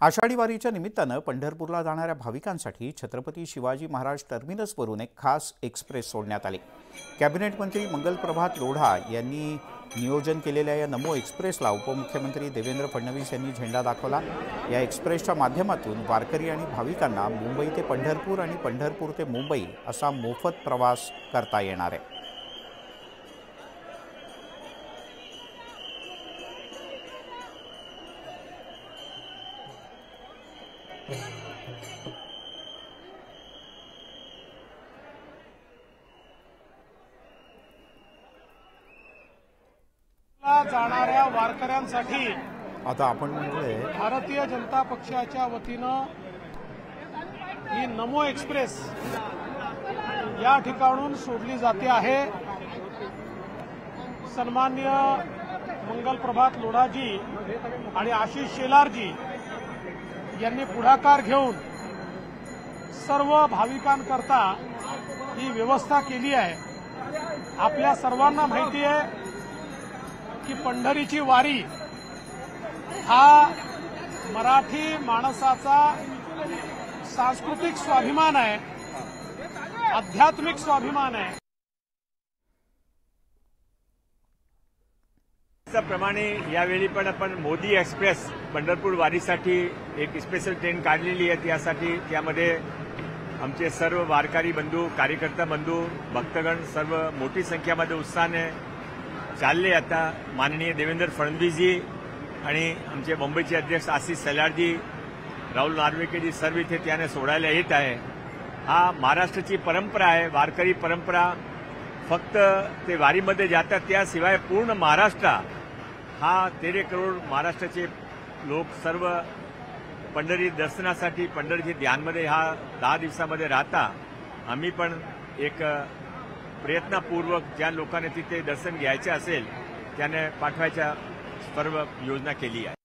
आषाढी वारीच्या निमित्तानं पंढरपूरला जाणाऱ्या भाविकांसाठी छत्रपती शिवाजी महाराज टर्मिनसवरून एक खास एक्सप्रेस सोडण्यात आली। कॅबिनेट मंत्री मंगल प्रभात लोढा यांनी नियोजन केलेल्या या नमो एक्सप्रेसला उपमुख्यमंत्री देवेंद्र फडणवीस यांनी झेंडा दाखवला। या एक्सप्रेसच्या माध्यमातून वारकरी आणि भाविकांना मुंबई ते पंढरपूर आणि पंढरपूर ते मुंबई असा मोफत प्रवास करता येणार आहे। जाणाऱ्या वारकऱ्यांसाठी आता आपण म्हणजे भारतीय जनता पक्षाच्या वतीनं ही नमो एक्सप्रेस या ठिकाणून सोडली जाते आहे। सन्माननीय मंगल प्रभात लोढाजी आणि आशिष शेलारजी यांनी पुढाकार घेऊन सर्व भाविकांकरता ही व्यवस्था केली आहे। आपल्या सर्वांना माहिती आहे की पंढरीची वारी हा मराठी माणसाचा सांस्कृतिक स्वाभिमान आहे, आध्यात्मिक स्वाभिमान आहे। त्याप्रमाणे यावेळी पण आपण मोदी एक्सप्रेस पंढरपूर वारीसाठी एक स्पेशल ट्रेन काढलेली आहे। त्यासाठी त्यामध्ये आमचे सर्व वारकरी बंधू, कार्यकर्ता बंधू, भक्तगण सर्व मोठी संख्येमध्ये उत्साहाने चालले। आता माननीय देवेंद्र फडणवीसजी आणि आमचे मुंबईचे अध्यक्ष आशिष शेलारजी, राहुल नार्वेकरजी सर्व इथे त्याने सोडायला येत आहे। हा महाराष्ट्राची परंपरा आहे, वारकरी परंपरा। फक्त ते वारीमध्ये जातात, त्याशिवाय पूर्ण महाराष्ट्र हा 13 करोड महाराष्ट्राचे लोक सर्व पंढरी दर्शनासाठी, पंढरीच्या ध्यानमध्ये हा 10 दिवसामध्ये राहता। आम्ही पण एक प्रयत्नपूर्वक ज्या लोकांना तिथे दर्शन घ्यायचे असेल त्याने पाठवायच्या सर्व योजना केली आहे।